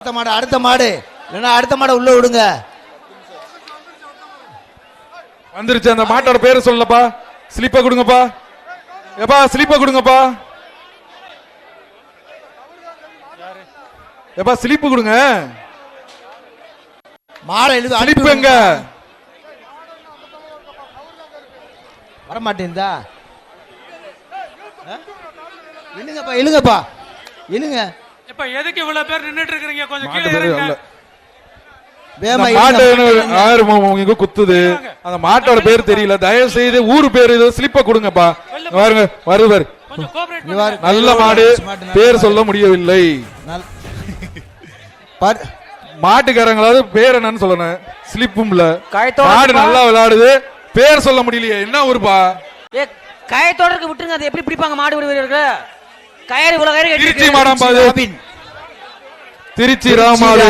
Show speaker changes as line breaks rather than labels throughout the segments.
அடுத்த மாடு இல்லைன்னா அடுத்த மாடை உள்ள விடுங்க.
வந்துருச்சு. அந்த மாட்டோட பேரு சொல்லப்பா. ஸ்லிப்ப கொடுங்கப்பா. எப்பா ஸ்லிப்ப கொடுங்கப்பா. எப்பா ஸ்லிப் கொடுங்க.
மாடை எழுது.
ஸ்லிப் எங்க
வர மாட்டேங்குதா? இழுங்கப்பா இழுங்கப்பா இழுங்க.
இப்ப எதுக்கு இவ்வளவு பேர் நின்னுட்டு இருக்கீங்க? கொஞ்சம் கீழே இறங்குங்க.
மாட்டு குத்துது. அந்த மாட்டோட பேர் தெரியல. தயவு செய்து ஊரு பேரு ஸ்லிப்ப கொடுங்கப்பா. பாருங்க வருவர். நல்ல மாடு பேர் சொல்ல முடியவில்லை. மாட்டுக்காரங்களாவது பேர் என்னன்னு சொல்லணும். ஸ்லிப்பும்ல மாடு நல்லா விளையாடுது. பேர் சொல்ல முடியலையே. என்ன ஊருப்பா?
கயத்தோட விட்டுருங்க. அது எப்படி பிடிப்பாங்க மாடு விடுவீர்கள்? கயிறு இவ்வளவு கயிறு
திருச்சி மாடம் பாது. திருச்சி ராமாடு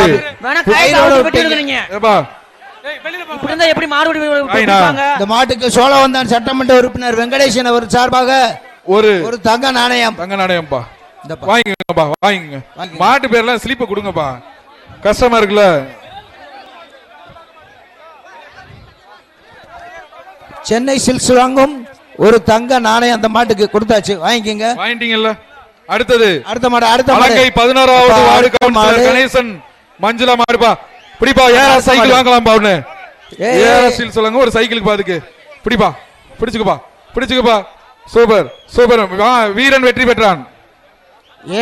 எப்படி மாடு விடுவாங்க?
இந்த மாட்டுக்கு சோழவந்தான் சட்டமன்ற உறுப்பினர் வெங்கடேசன் அவர் சார்பாக ஒரு தங்க நாணயம்.
தங்க நாணயம்பா வாங்கிங்கப்பா. வாங்கிங்க. மாட்டு பேர்லாம் ஸ்லிப்ப கொடுங்கப்பா. கஷ்டமா இருக்குல்ல.
சென்னை சில்க்ஸ் வாங்கும் ஒரு தங்க நாணயம் அந்த மாட்டுக்கு கொடுத்தாச்சு. வாங்கிக்கங்க.
வாங்கிட்டீங்கல்ல. அடுத்தது
அடுத்த மாடு. அடுத்த
மாடு 11வது வார்டு கவுன்சிலர் கணேசன் மஞ்சுளா மாடுப்பா. பிடிப்பா. ஏஆர் சைக்கிள் வாங்கலாம்பா. ஒண்ணு ஏஆர் சில் சொல்லுங்க. ஒரு சைக்கிளுக்கு பாதுக்கு பிடிப்பா. பிடிச்சுக்கப்பா. பிடிச்சுக்கப்பா. Super super. வீரன் வெற்றி பெற்றான்.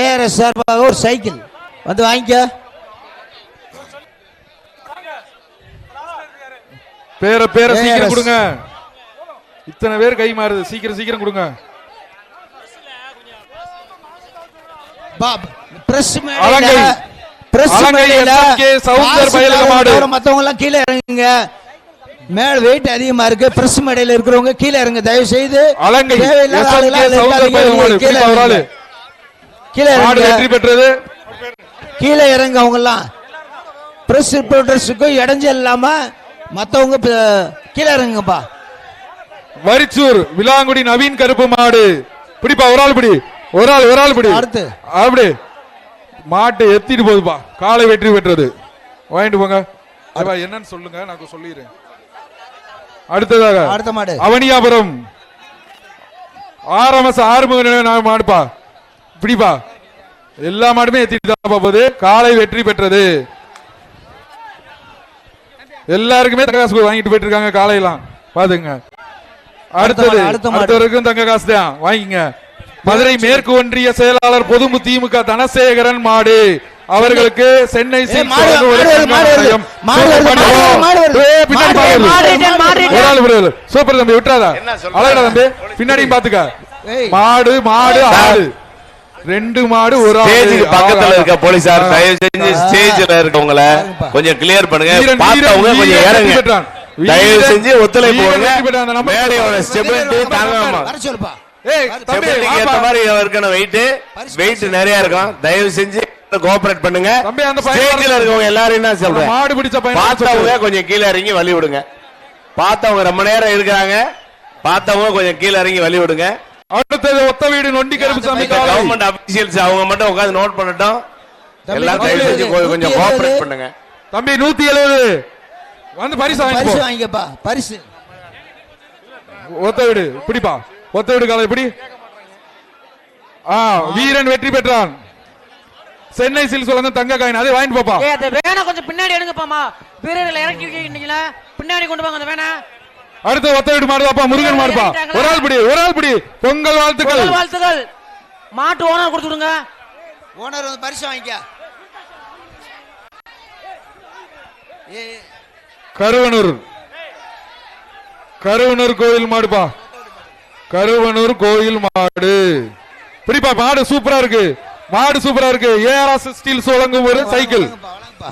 ஏஆர் சார்பாக ஒரு சைக்கிள் வந்து வாங்கிக்க.
பேர சீக்கிரம் கொடுங்க. இத்தனை பேர் கை மாறுது. சீக்கிரம் சீக்கிரம் கொடுங்க.
மத்தவங்க எல்லாம் கீழே இறங்குங்க. மேல வெயிட் அதிகமா இருக்கு. பிரஸ் மேடையில இருக்கிறவங்க கீழே இறங்க தயவு செய்து. கீழே இறங்க. அவங்க எல்லாம் பிரஸ் ரிப்போர்ட்டர்ஸுக்கு இடைஞ்சல் இல்லாம மத்தவங்க கீழே இறங்குப்பா.
வரிச்சூர் விலாங்குடி நவீன் கருப்பு மாடு. பிடிப்பா. ஒரு ஆள் பிடி. ஒரு ஆள் பிடி.
அடுத்து
அப்படி மாட்டை எத்திட்டு போகுதுப்பா. காலை வெற்றி பெற்றது. வாங்கிட்டு போங்க. என்னன்னு சொல்லுங்க. நான் சொல்லிடுறேன். அடுத்ததாக
அடுத்த மாடு
அவனியாபுரம் RMS ஆறுமுக மாடுப்பா. பிடிப்பா. எல்லா மாடுமே எத்திட்டு தான் போகுது. காலை வெற்றி பெற்றது. எல்லாருக்குமே தங்க காசு வாங்கிட்டு போயிட்டு இருக்காங்க. காலையெல்லாம் பாத்துங்க. அடுத்தவருக்கும் தங்க காசு தான். வாங்கிங்க. மதுரை மேற்கு ஒன்றிய செயலாளர் பொதுமு திமுக தனசேகரன் மாடு அவர்களுக்கு சென்னை சூப்பர் தம்பி. விட்டுறாதா? அழகா தம்பி. பின்னாடியும் பாத்துக்க. மாடு மாடு ஆடு ரெண்டு மாடு. ஒரு
பக்கத்துல இருக்க போலீசார் தயவு செஞ்சு ஸ்டேஜ்ல இருக்கவங்கள கொஞ்சம் கிளியர் பண்ணுங்க. பார்த்தவங்க கொஞ்சம் இறங்குங்க. தயவு செஞ்சு ஒத்துழைப்பு கொடுங்க. மேடையோட ஸ்டெபிலிட்டி தாங்காம வெயிட் நிறைய இருக்கும். தயவு செஞ்சு கோஆபரேட் பண்ணுங்க. ஸ்டேஜ்ல இருக்கவங்க எல்லாரும் என்ன சொல்றேன்,
மாடு பிடிச்ச பையன்
பார்த்தவங்க கொஞ்சம் கீழே இறங்கி வழி விடுங்க. பார்த்தவங்க ரொம்ப நேரம் இருக்காங்க. பார்த்தவங்க கொஞ்சம் கீழே இறங்கி வழி விடுங்க.
அடுத்தது ஒத்த வீடு நொண்டி கருப்புசாமி
கவர்மெண்ட் அபிஷியல்ஸ் அவங்க மட்டும் உட்கார்ந்து நோட் பண்ணட்டும். எல்லாம் தயவு செஞ்சு கொஞ்சம் கோஆபரேட் பண்ணுங்க.
தம்பி 170 வந்து பரிசு
வாங்கிக்கப்பா. பரிசு
ஒத்த வீடு பிடிப்பா. ஒத்த வீடு காலை பிடி. வீரன் வெற்றி பெற்றான். சென்னை சில்க்ஸ் சொல்லுங்க தங்க காயின். அதே வாங்கிட்டு போப்பா.
வேணா கொஞ்சம் பின்னாடி எடுங்கப்பாமா. வீரர்களை இறக்கி வைக்கிறீங்களா? பின்னாடி கொண்டு வாங்க. அந்த வேணா.
அடுத்து ஒத்த வீடு மாடுதாப்பா. முருகன் மாடுப்பா. ஒரு ஆள் பிடி. ஒரு ஆள் பிடி. பொங்கல் வாழ்த்துக்கள்.
வாழ்த்துக்கள். மாட்டு ஓனர் கொடுத்து விடுங்க.
ஓனர் வந்து பரிசு வாங்கிக்க.
கருவனூர் கோயில் மாடுப்பா. கருவனூர் கோயில் மாடு. பிடிப்பா. மாடு சூப்பரா இருக்கு. மாடு சூப்பரா இருக்கு. ஏஆர்எஸ் ஸ்டீல்ஸ் வழங்கும் ஒரு சைக்கிள்.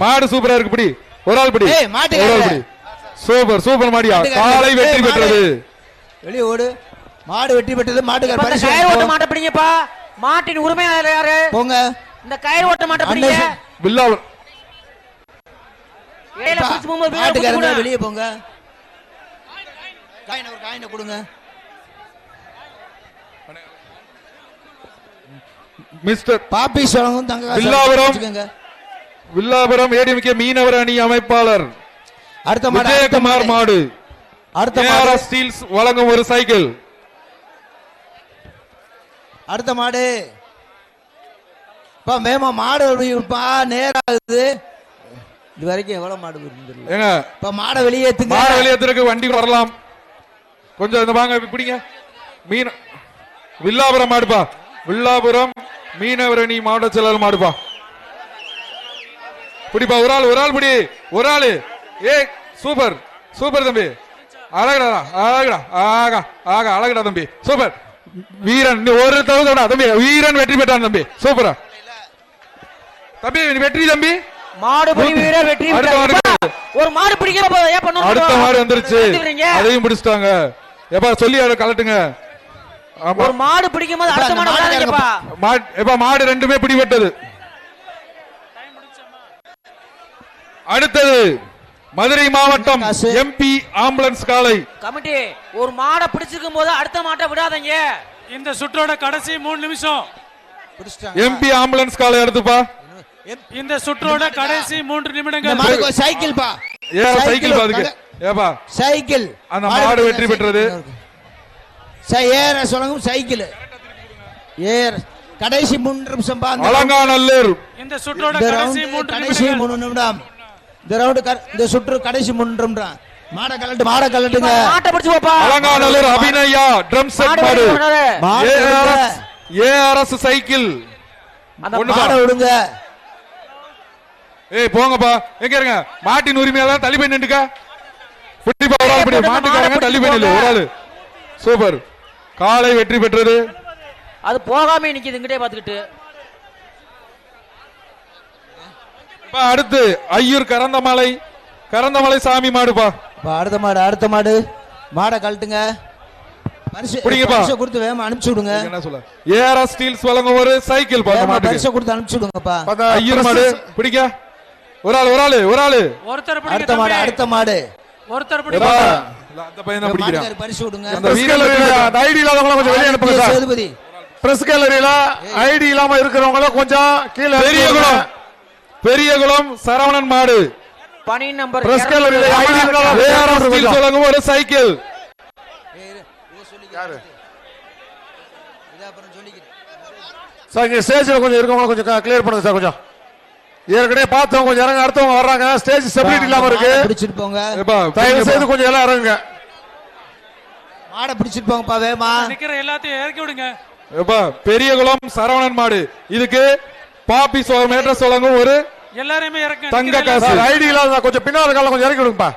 மாடு சூப்பரா இருக்கு. பிடி. ஒரு ஆள் பிடி. ஒரு ஆள் பிடி. சூப்பர் சூப்பர் மாடியா. காலை வெற்றி பெற்றது.
வெளியே ஓடு. மாடு வெற்றி பெற்றது. மாட்டுக்கார பரிசு.
கயிறு ஓட்ட மாட்ட பிடிங்கப்பா. மாட்டின் உரிமையாளர் யாரு?
போங்க.
இந்த கயிறு ஓட்ட மாட்ட பிடிங்க.
பில்லாவல்
மாட்டுக்காரங்க வெளியே போங்க. காயின ஒரு காயின கொடுங்க.
மிஸ்டர்
பாப்பி சொல்லுங்க. தங்க
பில்லாவரம் வில்லாபுரம் ஏடிஎம்கே மீனவர் அணி அமைப்பாளர்
அடுத்த மாடு
விஜயகுமார் மாடு
அடுத்த மாடு
ஸ்டீல்ஸ் வழங்கும் ஒரு சைக்கிள்.
அடுத்த மாடு இப்ப மேமா மாடு நேரம் ஆகுது. இது வரைக்கும் எவ்வளவு மாடு வருது
ஏங்க
இப்ப மாடை வெளியேத்துங்க.
மாடை வெளியேத்துறதுக்கு வண்டி வரலாம். கொஞ்சம் இந்த வாங்க பிடிங்க. மீன் வில்லாபுரம் மாடுப்பா. வில்லாபுரம் மீனவர் அணி மாவட்ட செயலாளர் மாடுப்பா. பிடிப்பா. ஒரு ஆள் பிடி. ஒரு ஆளு. ஏ சூப்பர் சூப்பர் தம்பி. அழகடா அழகடா ஆகா ஆகா அழகடா தம்பி. சூப்பர் வீரன். ஒரு தவிர தம்பி வீரன் வெற்றி பெற்றான் தம்பி. சூப்பரா தம்பி வெற்றி தம்பி.
மாடு பிடி வீரர் வெற்றி பெற்றார். ஒரு மாடு பிடிக்க ஏன் பண்ணனும்?
அடுத்த மாடு வந்துருச்சு. அதையும் பிடிச்சிட்டாங்க. எப்பா சொல்லி அத கலட்டுங்க.
ஒரு மாடு பிடிக்கும்போது அடுத்த மாடு வராதீங்கப்பா.
எப்பா மாடு ரெண்டுமே பிடிபட்டது. அடுத்தது மதுரை மாவட்டம் எம்பி ஆம்புலன்ஸ் காலை
கமிட்டி. ஒரு மாடை பிடிச்சிருக்கும் போது அடுத்த மாட்டை விடாதீங்க.
இந்த சுற்றோட கடைசி 3 நிமிஷம்.
எம்பி ஆம்புலன்ஸ் காலை எடுத்துப்பா.
இந்த சுற்றோட கடைசி 3 நிமிடங்கள்.
சைக்கிள் பா.
சைக்கிள் பாதுக்கு. ஏப்பா
சைக்கிள்.
அந்த மாடு வெற்றி பெற்றது.
ஏற சொல்லுங்க சைக்கிள். ஏற கடைசி 3 நிமிஷம் பா.
அலங்காநல்லூர்.
இந்த சுற்றோட கடைசி
3 நிமிடம். இந்த சுற்று கடைசி 3 நிமிடம். மாட கலட்டுங்க.
மாட்டை பிடிச்சு போப்பா.
அலங்காநல்லூர் அபிநயா ட்ரம் செட் மாடு. ARS cycle.
அந்த மாட விடுங்க.
ஏய் போங்கப்பா. எங்க இருங்க மாட்டின் உரிமையாளர் தள்ளி போய் நின்னுக்க. பிடிப்பா. ஒரு ஆள் பிடி. மாட்டுக்காரங்க தள்ளி போய் நில்லு. ஒரு ஆளு. சூப்பர். காலை வெற்றி பெற்றது.
அது போகாம நிக்குது இங்கடே பாத்துக்கிட்டு.
அடுத்து ஐயூர் கரந்தமலை சாமி மாடுப்பா.
அடுத்த மாடு மாடை கழட்டுங்க. பரிசு கொடுத்து வேகமா அனுப்பிச்சு விடுங்க.
என்ன சொல்ல ஏஆர்எஸ் ஸ்டீல்ஸ் வழங்கும் ஒரு சைக்கிள் பா.
பரிசு கொடுத்து அனுப்பிச்சு விடுங்கப்பா.
ஐயூர் மாடு பிடிக்க. ஒரு ஆளு
ஒருத்தர் பிடிக்க.
அடுத்த மாடு
ஒருத்தர் பிடிக்க.
அந்த பையன் தான் பிடிக்கிறான்.
பரிசு விடுங்க.
அந்த வீரர்கள ஐடி இல்லாதவங்க கொஞ்சம் வெளிய அனுப்புங்க சார்.
சேதுபதி
பிரஸ் கேலரியில ஐடி இல்லாம இருக்கிறவங்க கொஞ்சம் கீழ. பெரியகுளம் சரவணன் மாடு.
பணி நம்பர்
பிரஸ் கேலரியில ஐடி இல்லாத ஏஆர்எஸ் ஸ்டீல்ஸ் வழங்கும் ஒரு சைக்கிள்.
யாரு சார் இங்க ஸ்டேஜ்ல கொஞ்சம் இருக்கவங்க கொஞ்சம் கிளியர் பண்ணுங்க சார். கொஞ்சம் ஏற்கனவே பார்த்தவங்க கொஞ்சம் இறங்க. அடுத்தவங்க வர்றாங்க. ஸ்டேஜ் ஸ்டெபிலிட்டி இல்லாம இருக்கு.
பிடிச்சிட்டு போங்க.
தயவு செய்து கொஞ்சம் எல்லாம் இறங்குங்க.
மாடை பிடிச்சிட்டு போங்கப்பா வேமா.
நிக்கிற எல்லாத்தையும் இறக்கி விடுங்க.
பெரியகுளம் சரவணன் மாடு. இதுக்கு பாப்பி மேட்ரஸ் வழங்கும் ஒரு
எல்லாரையுமே இறக்க.
தங்க காசு.
ஐடி இல்லாத கொஞ்சம் பின்னால இருக்கால கொஞ்சம் இறக்கி விடுங்கப்பா.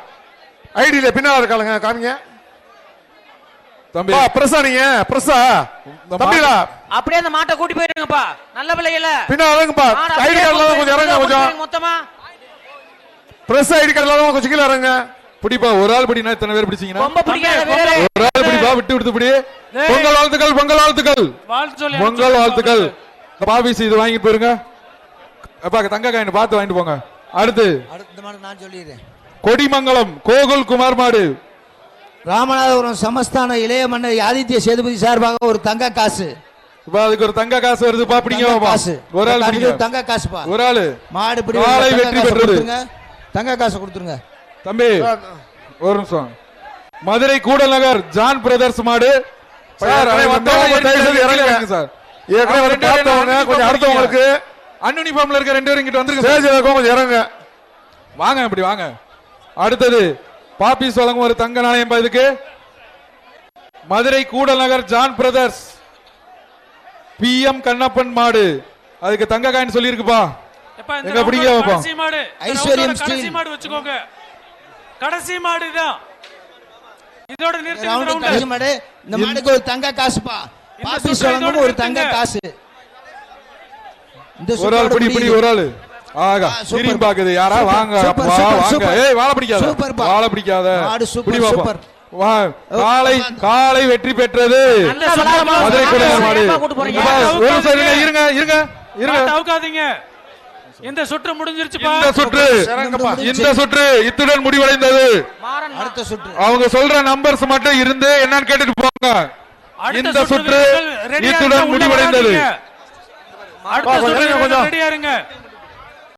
ஐடியில பின்னால இருக்காளுங்க காமிங்க தம்பி. பிரஸா நீங்க பிரஸா தம்பிடா.
அப்படியே அந்த மாட்டை கூட்டி போயிருங்கப்பா. நல்ல பிள்ளைகள
பின்னால இறங்குப்பா. ஐடி கார்டுல கொஞ்சம் இறங்க. கொஞ்சம்
மொத்தமா
பிரஸ் ஐடி கார்டுல கொஞ்சம் கீழ இறங்க.
பிடிப்பா. ஒரு ஆள் பிடினா எத்தனை பேர் பிடிச்சீங்கன்னா
ரொம்ப பிடிக்காத வீரரே.
ஒரு ஆள் பிடிப்பா. விட்டு பிடி. பொங்கல் வாழ்த்துக்கள். பொங்கல் வாழ்த்துக்கள். பாபிஸ் இது வாங்கி போயிருங்க. அப்பா தங்க காயின் பார்த்து வாங்கிட்டு போங்க. அடுத்த
மாடு நான் சொல்லிடுறேன்.
கொடிமங்கலம் கோகுல் குமார் மாடு.
ராமநாதபுரம் சமஸ்தான இளைய மன்னர் ஆதித்ய சேதுபதி சார்பாக ஒரு தங்க காசு.
அதுக்கு ஒரு தங்க காசு வருது பாப்பிடிங்க. ஒரு ஆள்
தங்க காசுப்பா.
ஒரு ஆளு
மாடு பிடி.
காலை வெற்றி பெற்றது.
தங்க காசு கொடுத்துருங்க
தம்பி. ஒரு நிமிஷம். மதுரை கூடல் நகர் ஜான் பிரதர்ஸ் மாடு.
அடுத்தவங்களுக்கு
அன்யூனிஃபார்ம்ல இருக்க 2 பேரும் இங்கிட்டு வந்துருங்க.
கொஞ்சம் இறங்க.
வாங்க இப்படி வாங்க. அடுத்தது பாப்பிஸ் வழங்கும் ஒரு தங்க நாணயம். இதுக்கு மதுரை கூடல் நகர் ஜான் பிரதர்ஸ் PM கண்ணப்பன் மாடு. அதுக்கு தங்க காயின் சொல்லி இருக்குப்பா. எங்க பிடிங்க
கடைசி மாடு.
ஐஸ்வர்யம் ஸ்டீல்.
கடைசி மாடு வெச்சுக்கோங்க. கடைசி மாடு தான். இதோட நிறுத்துங்க.
கடைசி மாடு. இந்த மாடுக்கு ஒரு தங்க காசுப்பா. பாபிஸ் வழங்கும் ஒரு தங்க காசு. இந்த
ஒரு ஆள் பிடி. ஒரு ஆளு ஆகா திரும்பி பாக்குது. யாரா வாங்க வாங்க. ஏய் வாழ பிடிக்காத. வாழ பிடிக்காத. பிடி பாப்பா. காலை வெற்றி பெற்றது மதுரை கூடல் மாடு. ஒரு சைடு இருங்க.
தவுக்காதீங்க. இந்த சுற்று முடிஞ்சிருச்சுப்பா.
இந்த சுற்று இத்துடன் முடிவடைந்தது.
அடுத்த சுற்று
அவங்க சொல்ற நம்பர்ஸ் மட்டும் இருந்து என்னன்னு கேட்டுட்டு போங்க. இந்த சுற்று இத்துடன் முடிவடைந்தது.
அடுத்த சுற்று ரெடியா இருங்க.